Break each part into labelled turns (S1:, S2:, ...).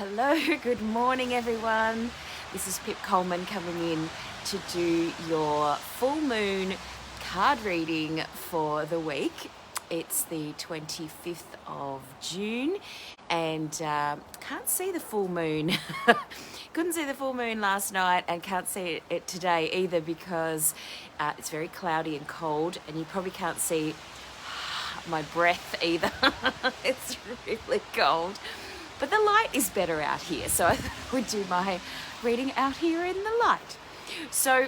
S1: Hello, good morning everyone. This is Pip Coleman coming in to do your full moon card reading for the week. It's the 25th of June and can't see the full moon. Couldn't see the full moon last night and can't see it today either because it's very cloudy and cold, and you probably can't see my breath either. It's really cold. But the light is better out here, so I thought I would do my reading out here in the light. So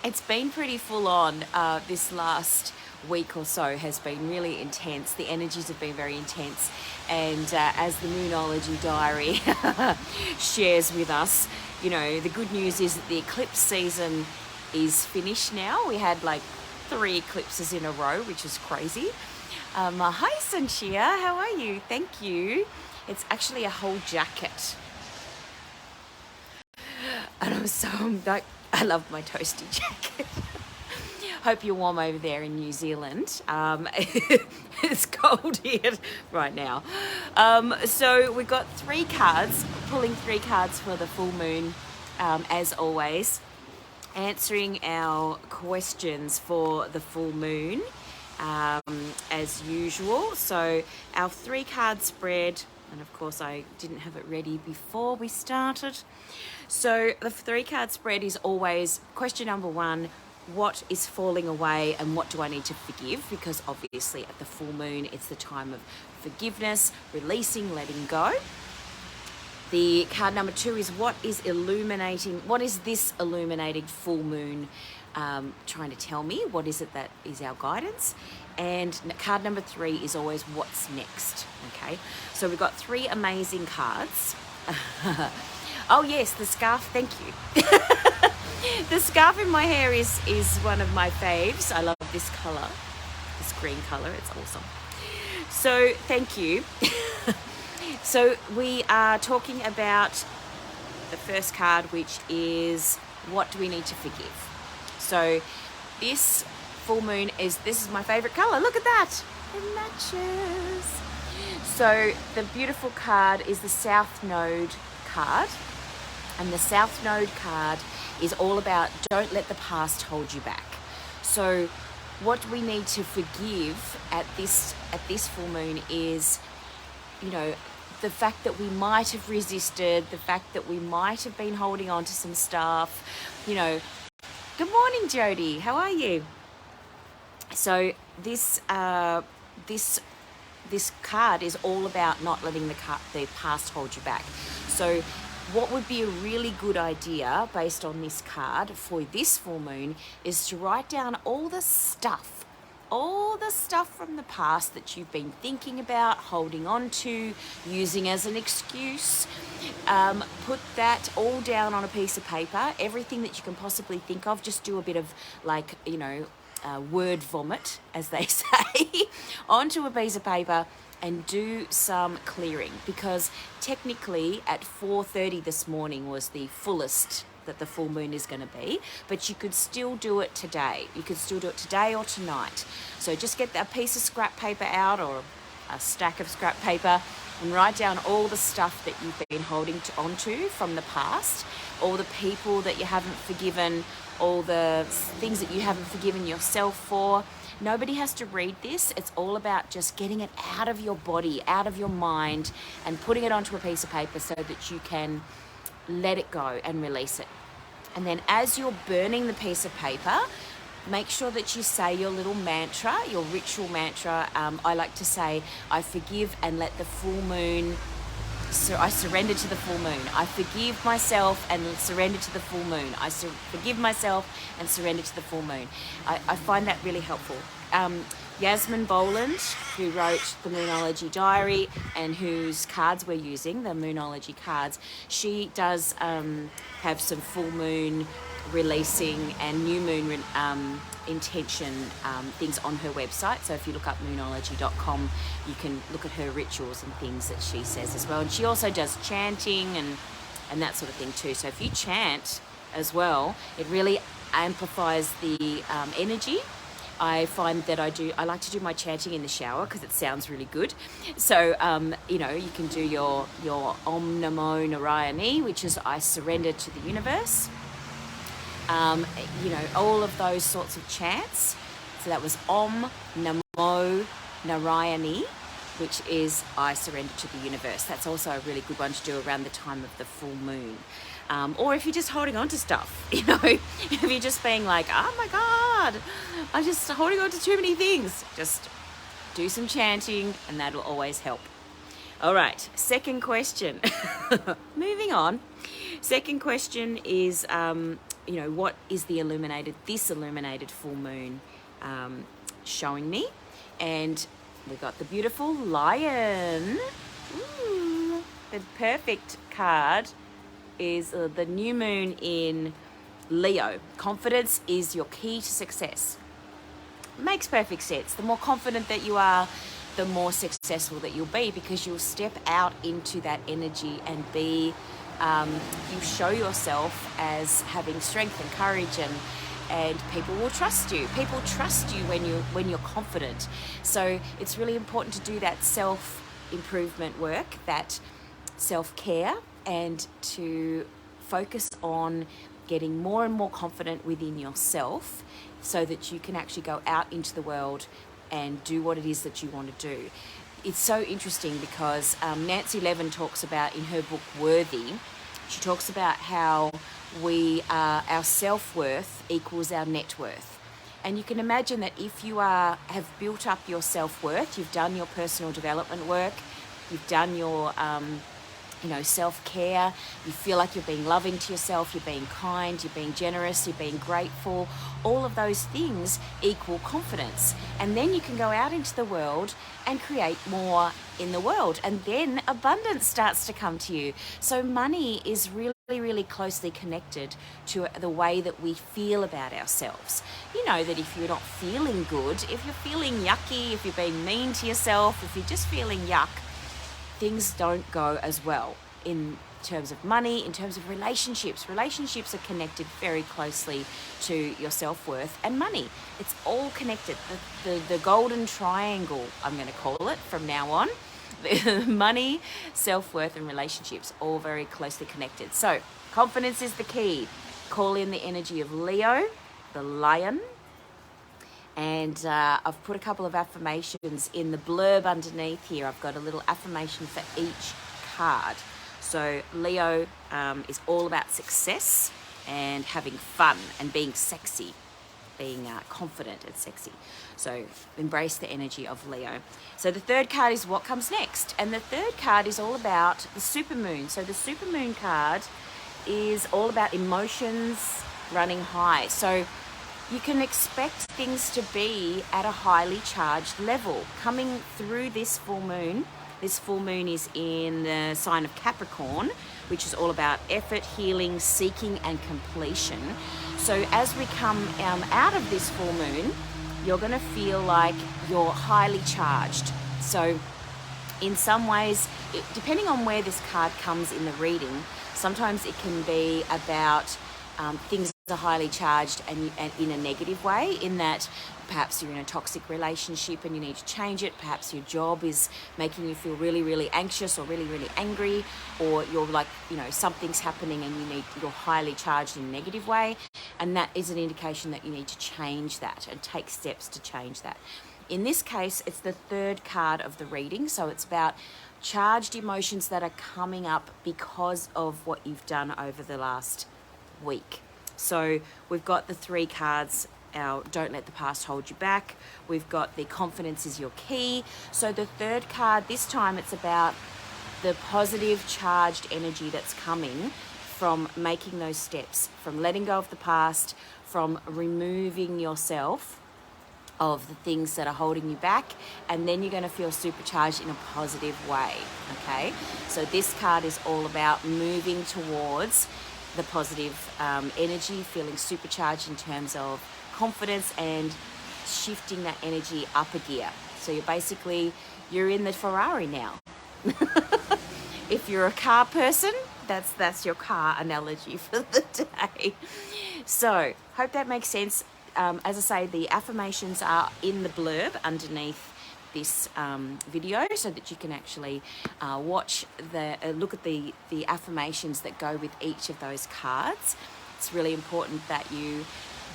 S1: it's been pretty full on. This last week or so has been really intense. The energies have been very intense. And as the Moonolgy diary shares with us, you know, the good news is that the eclipse season is finished now. We had like 3 eclipses in a row, which is crazy. Hi, Sanchia, how are you? Thank you. It's actually a whole jacket. And I love my toasty jacket. Hope you're warm over there in New Zealand. It's cold here right now. So we've got 3 cards, pulling 3 cards for the full moon, as always, answering our questions for the full moon, as usual. So our 3 card spread, and of course I didn't have it ready before we started. So the 3 card spread is always question number 1, what is falling away and what do I need to forgive? Because obviously at the full moon, it's the time of forgiveness, releasing, letting go. The card number 2 is what is this illuminating full moon trying to tell me? What is it that is our guidance? And card number 3 is always what's next. Okay, so we've got 3 amazing cards. Oh yes, the scarf, thank you. The scarf in my hair is one of my faves. I love this color, this green color, it's awesome. So thank you. So we are talking about the first card, which is what do we need to forgive? So this full moon this is my favorite color. Look at that, it matches. So the beautiful card is the South Node card, and the South Node card is all about don't let the past hold you back. So what we need to forgive at this full moon is, you know, the fact that we might have resisted, the fact that we might have been holding on to some stuff, you know. Good morning, Jody. How are you? So this card is all about not letting the past hold you back. So what would be a really good idea based on this card for this full moon is to write down all the stuff from the past that you've been thinking about, holding on to, using as an excuse. Put that all down on a piece of paper, everything that you can possibly think of. Just do a bit of word vomit, as they say, onto a piece of paper and do some clearing, because technically at 4:30 this morning was the fullest that the full moon is going to be, but you could still do it today. You could still do it today or tonight. So just get that piece of scrap paper out, or a stack of scrap paper, and write down all the stuff that you've been holding onto from the past, all the people that you haven't forgiven, all the things that you haven't forgiven yourself for. Nobody has to read this. It's all about just getting it out of your body, out of your mind, and putting it onto a piece of paper so that you can let it go and release it. And then as you're burning the piece of paper, make sure that you say your little mantra, your ritual mantra. I like to say, I forgive and let the full moon, so I surrender to the full moon. I forgive myself and surrender to the full moon. I forgive myself and surrender to the full moon. I find that really helpful. Yasmin Boland, who wrote the Moonolgy diary and whose cards we're using, the Moonolgy cards, she does have some full moon releasing and new moon intention things on her website. So if you look up Moonolgy.com, you can look at her rituals and things that she says as well. And she also does chanting and that sort of thing too. So if you chant as well, it really amplifies the energy. I find that I like to do my chanting in the shower because it sounds really good. So, you know, you can do your Om Namo Narayani, which is I surrender to the universe. You know, all of those sorts of chants. So that was Om Namo Narayani, which is I surrender to the universe. That's also a really good one to do around the time of the full moon. Or if you're just holding on to stuff, you know, if you're just being like, oh my God, I'm just holding on to too many things, just do some chanting and that'll always help. All right, second question. Moving on. Second question is, you know, what is this illuminated full moon showing me? And we got the beautiful lion. Ooh, the perfect card is the new moon in Leo. Confidence is your key to success. Makes perfect sense. The more confident that you are, the more successful that you'll be, because you'll step out into that energy and be, you show yourself as having strength and courage, and people will trust you. People trust you when you're confident. So it's really important to do that self-improvement work, that self-care, and to focus on getting more and more confident within yourself so that you can actually go out into the world and do what it is that you want to do. It's so interesting because Nancy Levin talks about in her book Worthy, she talks about how our self-worth equals our net worth. And you can imagine that if you have built up your self-worth, you've done your personal development work, you've done your you know, self-care, you feel like you're being loving to yourself, you're being kind, you're being generous, you're being grateful, all of those things equal confidence. And then you can go out into the world and create more in the world, and then abundance starts to come to you. So money is really closely connected to the way that we feel about ourselves. You know that if you're not feeling good, if you're feeling yucky, if you're being mean to yourself, if you're just feeling yuck, things don't go as well in terms of money, in terms of relationships. Relationships are connected very closely to your self-worth and money. It's all connected. The golden triangle, I'm going to call it from now on. Money, self-worth and relationships, all very closely connected. So confidence is the key. Call in the energy of Leo, the lion. And I've put a couple of affirmations in the blurb underneath here. I've got a little affirmation for each card. So Leo is all about success and having fun and being sexy, being confident and sexy. So embrace the energy of Leo. So the third card is what comes next. And the third card is all about the supermoon. So the supermoon card is all about emotions running high. So you can expect things to be at a highly charged level. Coming through this full moon is in the sign of Capricorn, which is all about effort, healing, seeking, and completion. So as we come out of this full moon, you're going to feel like you're highly charged. So in some ways, depending on where this card comes in the reading, sometimes it can be about things are highly charged and in a negative way, in that perhaps you're in a toxic relationship and you need to change it. Perhaps your job is making you feel really anxious or really angry, or you're like, you know, something's happening and you're highly charged in a negative way, and that is an indication that you need to change that and take steps to change that. In this case, it's the third card of the reading, so it's about charged emotions that are coming up because of what you've done over the last week. So we've got the three cards, our don't let the past hold you back. We've got the confidence is your key. So the third card, this time it's about the positive charged energy that's coming from making those steps, from letting go of the past, from removing yourself of the things that are holding you back, and then you're going to feel supercharged in a positive way. Okay, so this card is all about moving towards the positive energy, feeling supercharged in terms of confidence and shifting that energy up a gear. So you're in the Ferrari now. If you're a car person, that's your car analogy for the day. So hope that makes sense. as I say, the affirmations are in the blurb underneath this video, so that you can actually watch look at the affirmations that go with each of those cards. It's really important that you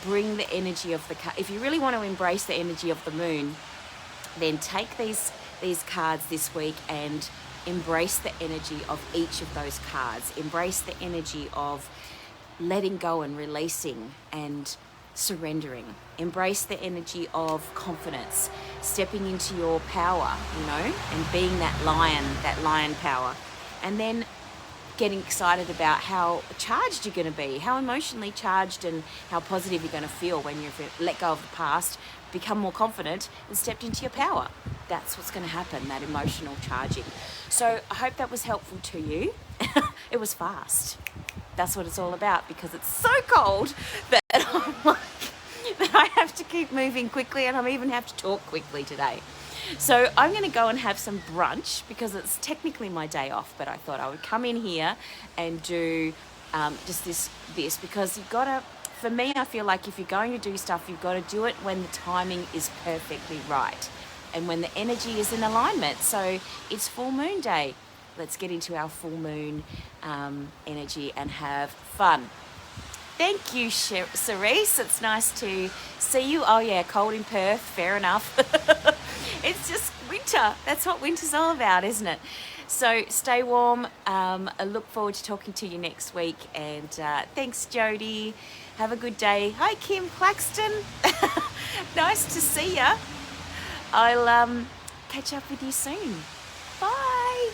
S1: bring the energy of the card. If you really want to embrace the energy of the moon, then take these cards this week and embrace the energy of each of those cards. Embrace the energy of letting go and releasing and surrendering. Embrace the energy of confidence, stepping into your power, and being that lion power. And then getting excited about how charged you're going to be, how emotionally charged and how positive you're going to feel when you've let go of the past, become more confident and stepped into your power. That's what's going to happen, that emotional charging. So I hope that was helpful to you. It was fast. That's what it's all about, because it's so cold that I'm like, that I have to keep moving quickly, and I even have to talk quickly today. So I'm going to go and have some brunch, because it's technically my day off, but I thought I would come in here and do just this, because you've got to, for me, I feel like if you're going to do stuff, you've got to do it when the timing is perfectly right and when the energy is in alignment. So it's full moon day. Let's get into our full moon energy and have fun. Thank you, Cerise. It's nice to see you. Oh yeah, cold in Perth, fair enough. It's just winter. That's what winter's all about, isn't it? So stay warm. I look forward to talking to you next week. And thanks, Jody. Have a good day. Hi, Kim Claxton. Nice to see ya. I'll catch up with you soon. Bye.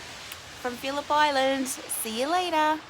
S1: From Phillip Island. See you later.